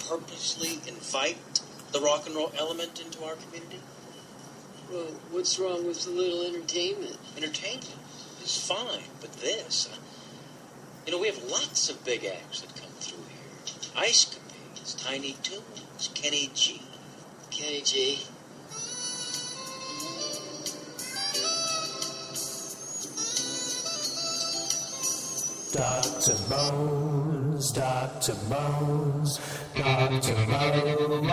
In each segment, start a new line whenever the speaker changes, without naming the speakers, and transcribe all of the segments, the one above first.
purposely invite the rock and roll element into our community?
Well, what's wrong with a little entertainment?
Entertainment is fine, but this... we have lots of big acts that come through here. Ice Capades, Tiny Toons, Kenny G.
Kenny G.
Dr. Bones, Dr. Bones, Dr. Bones.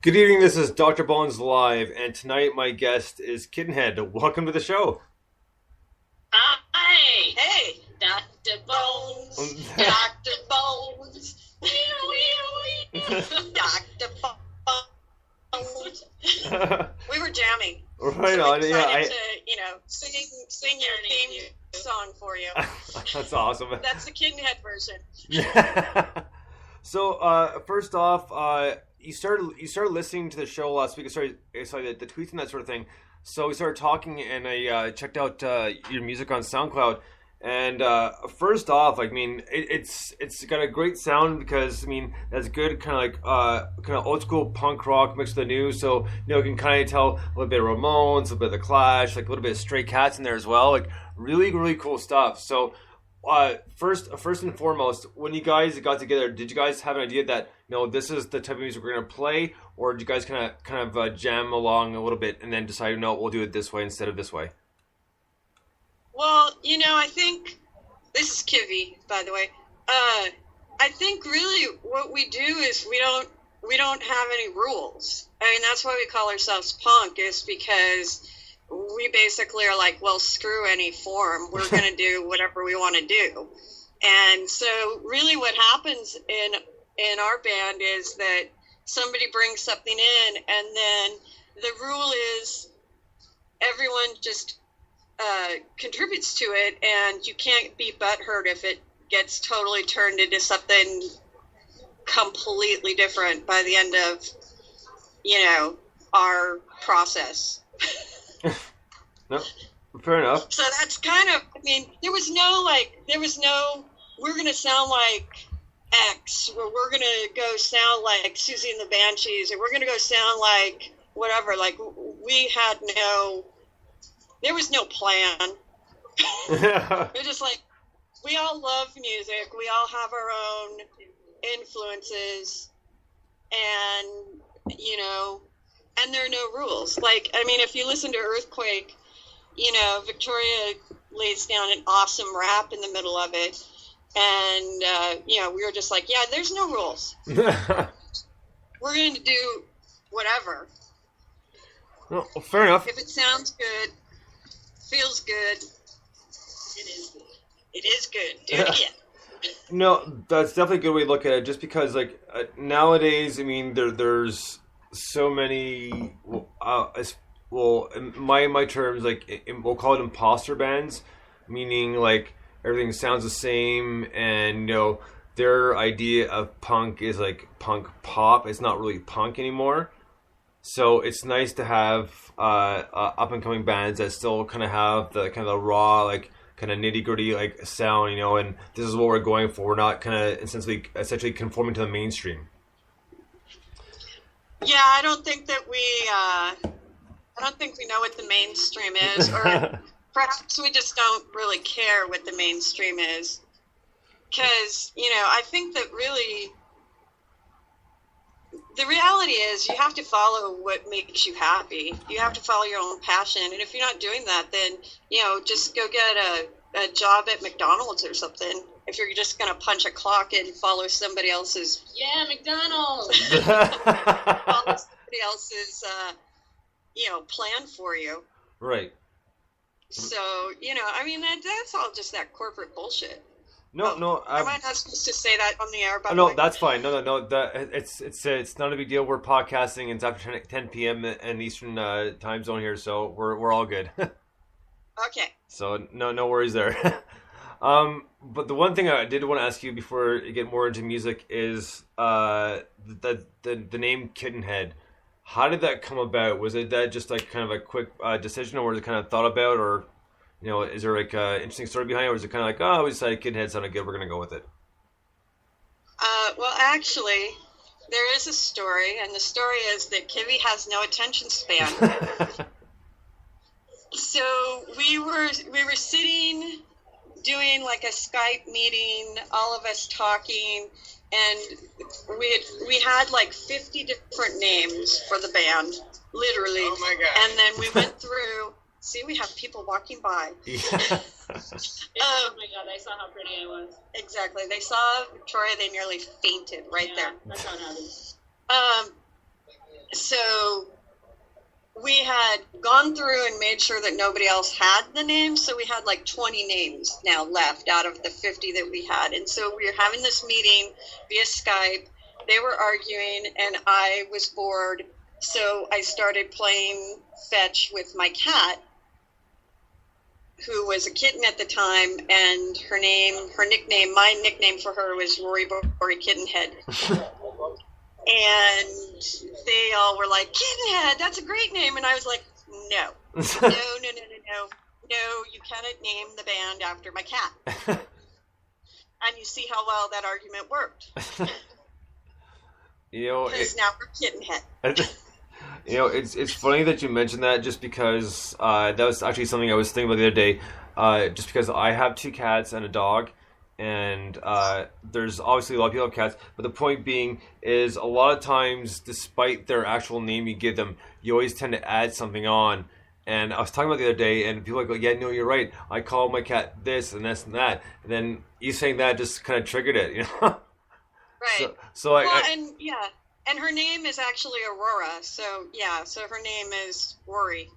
Good evening, this is Dr. Bones Live, and tonight my guest is Kittenhead. Welcome to the show.
Hi! Hey! Dr. Bones! Dr. Bones! Dr. Bones! We were jamming.
Right
so
on,
yeah. To, sing your theme song for you.
That's awesome.
That's the Kittenhead version.
So, first off, you started listening to the show last week. I saw the tweets and that sort of thing. So we started talking, and I checked out your music on SoundCloud. And first off, it's got a great sound because that's good, kind of old school punk rock mixed with the new. So you can kind of tell a little bit of Ramones, a little bit of the Clash, like a little bit of Stray Cats in there as well. Like really, really cool stuff. So. First and foremost, when you guys got together, did you guys have an idea that this is the type of music we're going to play, or did you guys kind of jam along a little bit and then decide we'll do it this way instead of this way?
Well, I think this is Kivy, by the way. I think really what we do is we don't have any rules. I mean, that's why we call ourselves punk, is because we basically are like, well, screw any form. We're going to do whatever we want to do. And so really what happens in our band is that somebody brings something in, and then the rule is everyone just contributes to it, and you can't be butthurt if it gets totally turned into something completely different by the end of, our process.
No, fair enough.
So that's kind of, there was no, we're going to sound like X, or we're going to go sound like Susie and the Banshees, or we're going to go sound like whatever. Like, there was no plan. We're just like, we all love music. We all have our own influences, and, and there are no rules. Like, if you listen to Earthquake, Victoria lays down an awesome rap in the middle of it. And, we were just like, yeah, there's no rules. We're going to do whatever.
Well, fair enough.
If it sounds good, feels good, it is good. It is good. Do it again.
No, that's definitely a good way to look at it. Just because, nowadays, there's so many, in my terms, we'll call it imposter bands, meaning, everything sounds the same, and, their idea of punk is, punk pop. It's not really punk anymore. So it's nice to have up-and-coming bands that still kind of have the kind of raw, kind of nitty-gritty sound, and this is what we're going for. We're not kind of essentially conforming to the mainstream.
Yeah, I don't think that we know what the mainstream is, or perhaps we just don't really care what the mainstream is. because, I think that really the reality is you have to follow what makes you happy. You have to follow your own passion. And if you're not doing that, then, just go get a job at McDonald's or something. If you're just going to punch a clock and follow somebody else's...
Yeah, McDonald's!
follow somebody else's, plan for you.
Right.
So, that's all just that corporate bullshit.
No.
Am I not supposed to say that on the air? By the
No,
way?
that's fine. No. It's not a big deal. We're podcasting. It's after 10 p.m. in Eastern time zone here, so we're all good.
Okay.
So no worries there. But the one thing I did want to ask you before you get more into music is the name Kittenhead. How did that come about? Was it that just like kind of a quick decision, or was it kind of thought about, or is there like an interesting story behind it, or is it kind of like, oh, we decided Kittenhead sounded good, we're gonna go with it?
Well, actually, there is a story, and the story is that Kivy has no attention span. So we were sitting doing like a Skype meeting, all of us talking, and we had like 50 different names for the band, literally.
Oh my God.
And then we went through. See, we have people walking by.
Yeah.
Oh my God, I saw how pretty I was.
Exactly. They saw Victoria, they nearly fainted right there.
That's how it happened.
So we had gone through and made sure that nobody else had the names. So we had like 20 names now left out of the 50 that we had. And so we were having this meeting via Skype. They were arguing and I was bored. So I started playing fetch with my cat, who was a kitten at the time, and my nickname for her was Rory Kittenhead. And they all were like, Kittenhead, that's a great name. And I was like, no, you cannot name the band after my cat. And you see how well that argument worked. Because now we're Kittenhead.
It's funny that you mentioned that, just because that was actually something I was thinking about the other day. Just because I have 2 cats and a dog, and there's obviously a lot of people have cats, but the point being is a lot of times, despite their actual name you give them, you always tend to add something on. And I was talking about the other day, and people go, yeah, no, you're right. I call my cat this and this and that. And then you saying that just kind of triggered it,
Right.
So
and her name is actually Aurora. So her name is Rory.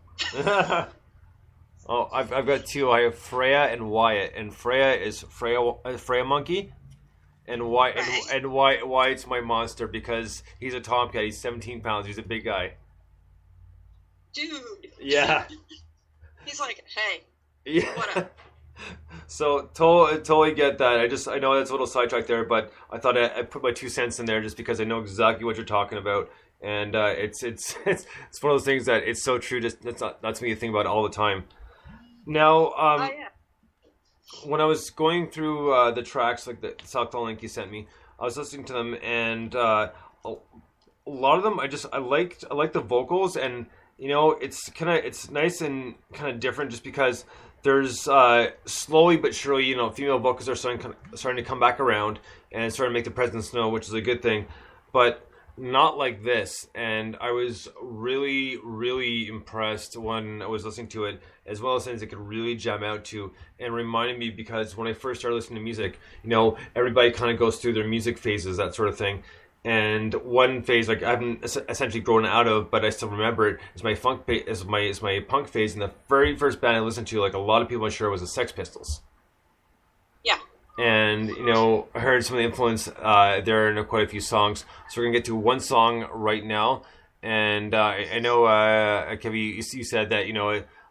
Oh, I've got 2. I have Freya and Wyatt, and Freya is Freya monkey, and Wyatt's my monster because he's a tomcat. He's 17 pounds. He's a big guy.
Dude.
Yeah.
He's like, hey.
Yeah.
What up?
So totally get that. I know that's a little sidetrack there, but I thought I'd put my 2 cents in there just because I know exactly what you're talking about, and it's one of those things that it's so true. Just that's me to think about it all the time. Now, when I was going through the tracks, like the Southall link you sent me, I was listening to them, and a lot of them I liked the vocals, and it's nice and kind of different just because there's slowly but surely, female vocals are starting to come back around and starting to make the presence known, which is a good thing, but not like this. And I was really, really impressed when I was listening to it, as well as things it could really jam out to, and reminded me, because when I first started listening to music, everybody kind of goes through their music phases, that sort of thing. And one phase, like I haven't essentially grown out of, but I still remember it, is my punk phase. And the very first band I listened to, like a lot of people I'm sure, was the Sex Pistols.
Yeah.
And I heard some of the influence there in quite a few songs. So we're gonna get to one song right now, and I know Kevin, you said that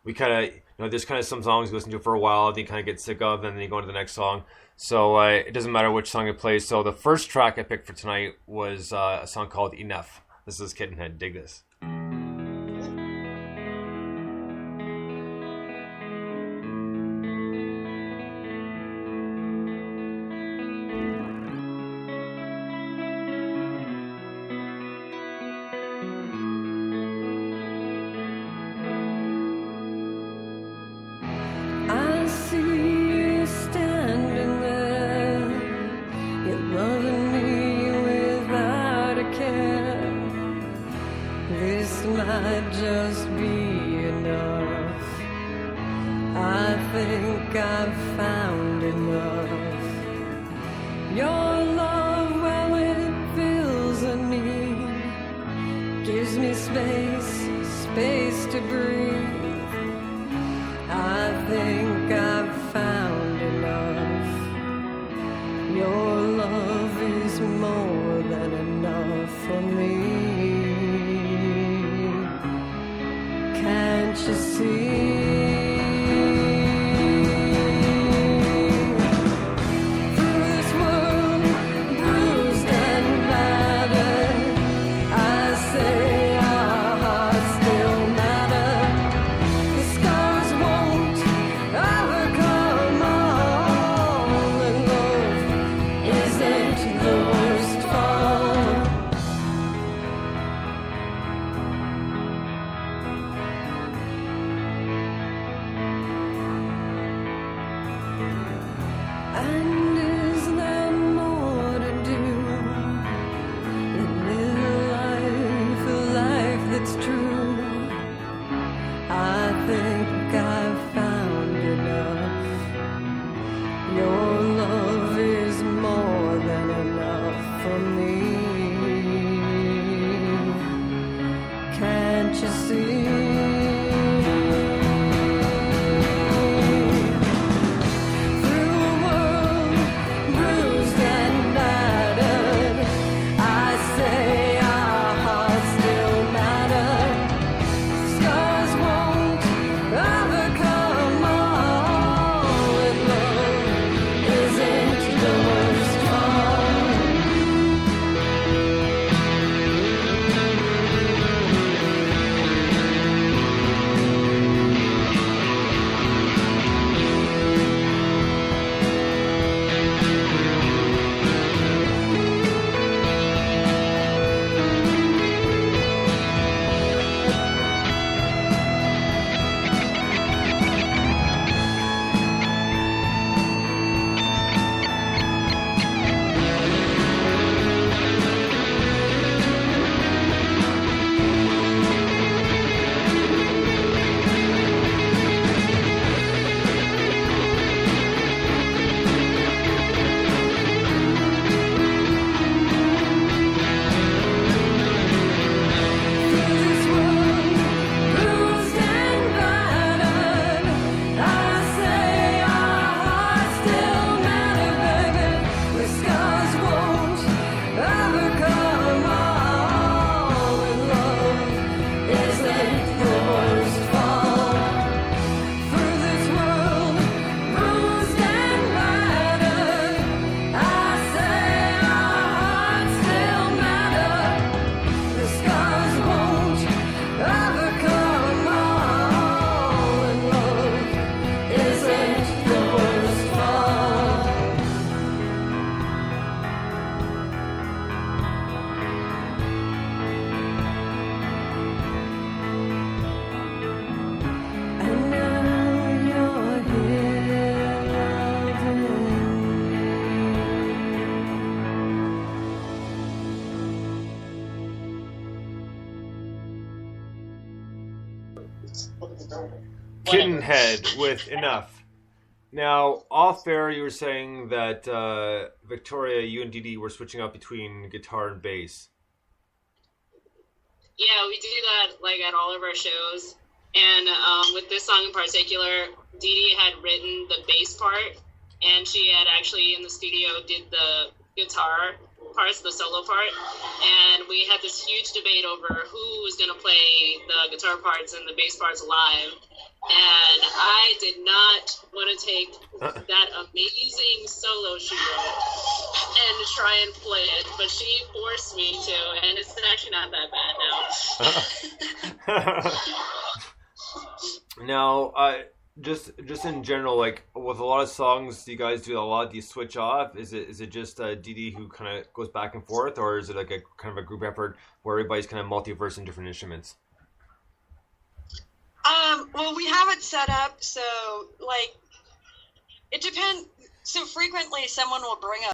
we kind of there's kind of some songs you listen to for a while, then you kind of get sick of, and then you go into the next song. So it doesn't matter which song it plays. So the first track I picked for tonight was a song called Enough. This is Kittenhead. Dig this.
I see you standing there
might just be enough. I think I've found enough. Your love, well, it fills a need, gives me space to breathe. I think I've found enough. Your love is more than enough for me. Can't you see? And is there more to do than live a life that's true? I think I've found enough. Your love is more than enough for me. Can't you see?
Kittenhead with Enough. Now, off air, you were saying that Victoria, you and Dee Dee were switching up between guitar and bass.
Yeah, we do that like at all of our shows. And with this song in particular, Dee Dee had written the bass part, and she had actually in the studio did the guitar parts, the solo part, and we had this huge debate over who was going to play the guitar parts and the bass parts live. And I did not want to take that amazing solo she wrote and try and play it, but she forced me to, and it's actually not that bad now.
Now, just in general, like with a lot of songs, do you guys do a lot? Do you switch off? Is it just Dee Dee who kind of goes back and forth, or is it like a kind of a group effort where everybody's kind of multiverse in different instruments?
Well, we have it set up so, like, it depends. So frequently someone will bring up